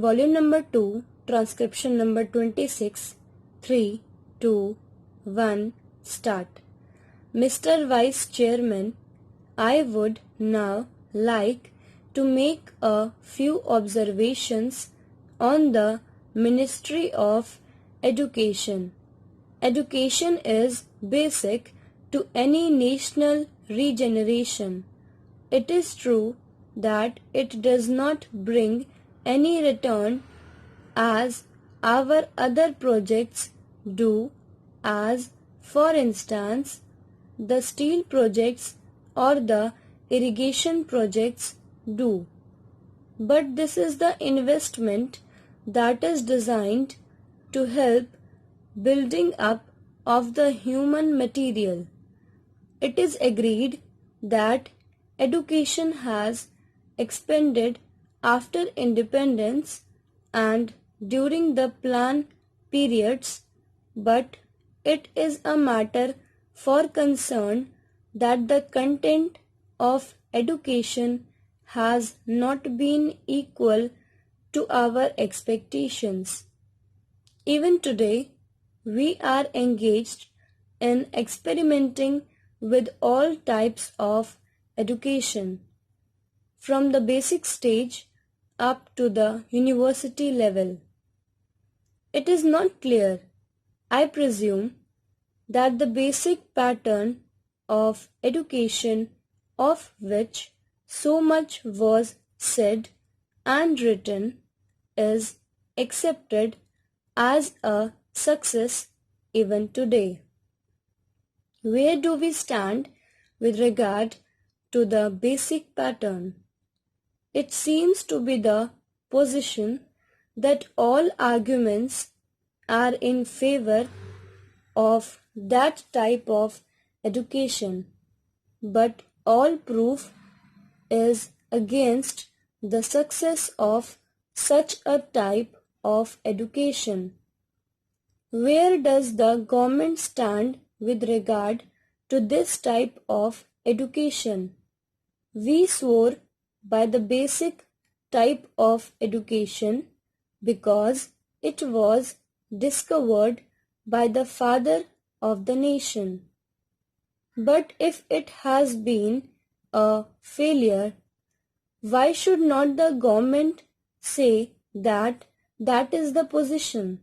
Volume number 2, transcription number 26, 3, 2, 1, start. Mr. Vice Chairman, I would now like to make a few observations on the Ministry of Education. Education is basic to any national regeneration. It is true that it does not bring any return as our other projects do, as for instance the steel projects or the irrigation projects do. But this is the investment that is designed to help building up of the human material. It is agreed that education has expanded after independence and during the plan periods, but it is a matter for concern that the content of education has not been equal to our expectations. Even today, we are engaged in experimenting with all types of education, from the basic stage up to the university level. It is not clear, I presume, that the basic pattern of education of which so much was said and written is accepted as a success even today. Where do we stand with regard to the basic pattern? It seems to be the position that all arguments are in favor of that type of education, but all proof is against the success of such a type of education. Where does the government stand with regard to this type of education? We swore by the basic type of education because it was discovered by the father of the nation. But if it has been a failure, why should not the government say that that is the position?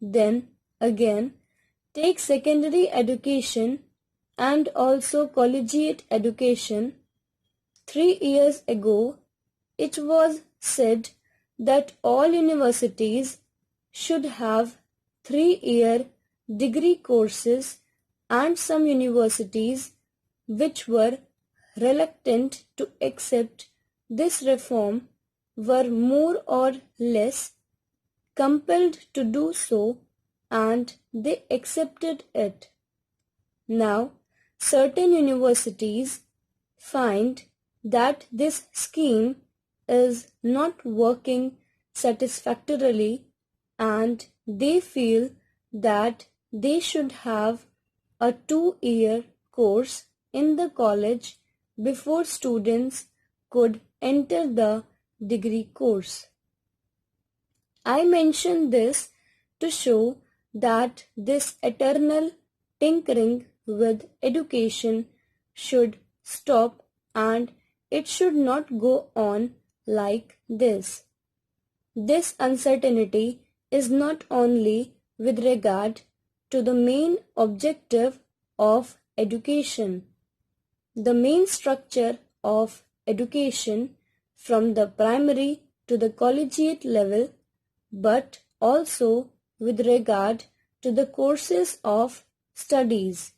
Then again, take secondary education and also collegiate education. 3 years ago, it was said that all universities should have 3-year degree courses, and some universities which were reluctant to accept this reform were more or less compelled to do so, and they accepted it. Now, certain universities find that this scheme is not working satisfactorily, and they feel that they should have a 2-year course in the college before students could enter the degree course. I mention this to show that this eternal tinkering with education should stop, and it should not go on like this. This uncertainty is not only with regard to the main objective of education, the main structure of education from the primary to the collegiate level, but also with regard to the courses of studies,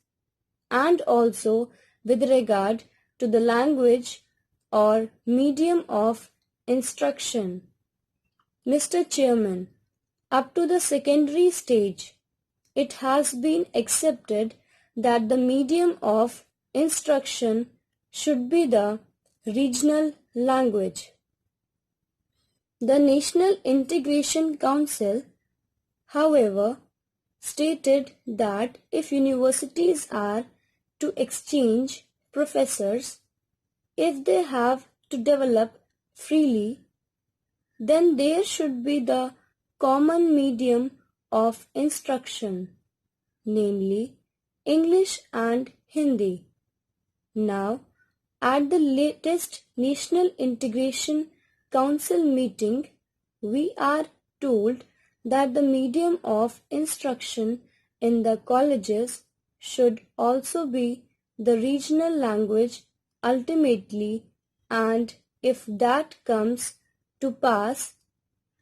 and also with regard to the language or medium of instruction. Mr. Chairman, up to the secondary stage, it has been accepted that the medium of instruction should be the regional language. The National Integration Council, however, stated that if universities are to exchange professors, if they have to develop freely, then there should be the common medium of instruction, namely English and Hindi. Now, at the latest National Integration Council meeting, we are told that the medium of instruction in the colleges should also be the regional language ultimately, and if that comes to pass,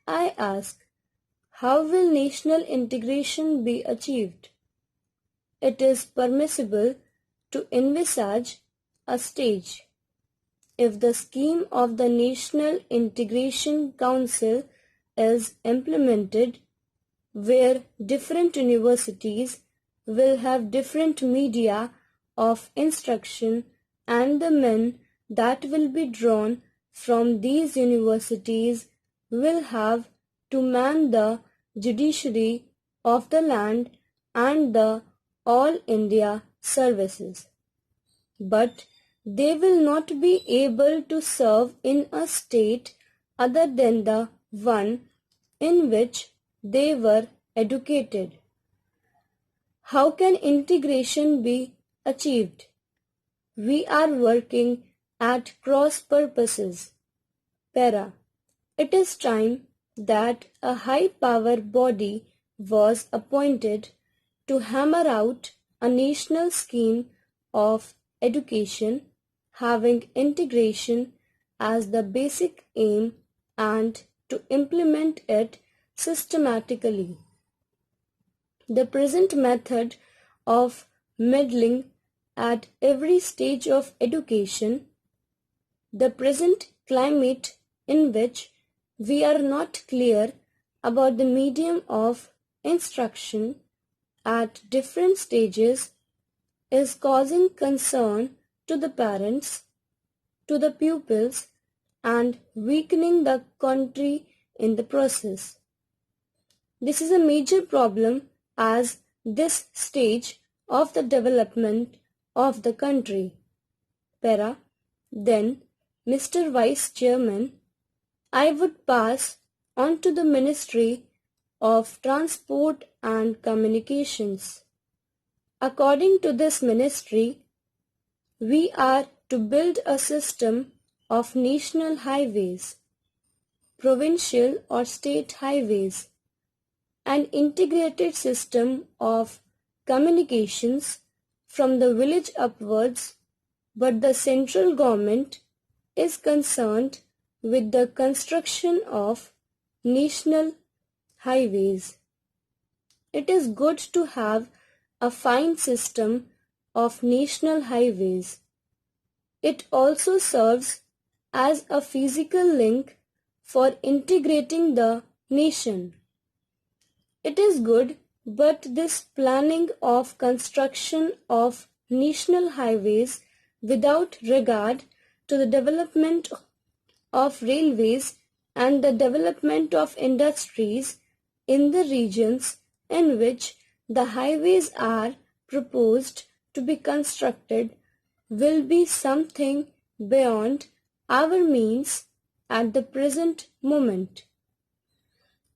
I ask, how will national integration be achieved? It is permissible to envisage a stage. If the scheme of the National Integration Council is implemented, where different universities will have different media of instruction, and the men that will be drawn from these universities will have to man the judiciary of the land and the All India services. But they will not be able to serve in a state other than the one in which they were educated. How can integration be achieved? We are working at cross purposes. Para. It is time that a high power body was appointed to hammer out a national scheme of education having integration as the basic aim and to implement it systematically. The present method of meddling at every stage of education, the present climate in which we are not clear about the medium of instruction at different stages, is causing concern to the parents, to the pupils, and weakening the country in the process. This is a major problem as this stage of the development of the country. Para. Then, Mr. Vice Chairman, I would pass on to the Ministry of Transport and Communications. According to this ministry, we are to build a system of national highways, provincial or state highways, an integrated system of communications from the village upwards, but the central government is concerned with the construction of national highways. It is good to have a fine system of national highways. It also serves as a physical link for integrating the nation. It is good, but this planning of construction of national highways without regard to the development of railways and the development of industries in the regions in which the highways are proposed to be constructed will be something beyond our means at the present moment.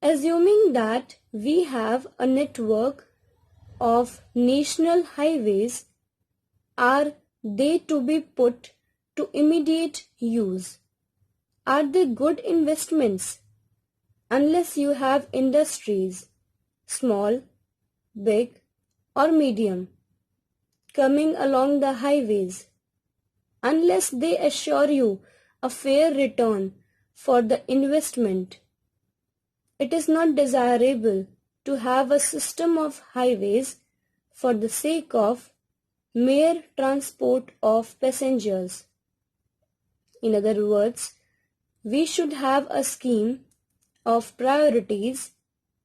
Assuming that we have a network of national highways, are they to be put to immediate use? Are they good investments? Unless you have industries, small, big, or medium, coming along the highways, unless they assure you a fair return for the investment, it is not desirable to have a system of highways for the sake of mere transport of passengers. In other words, we should have a scheme of priorities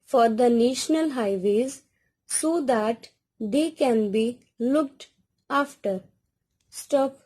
for the national highways so that they can be looked after. Stop.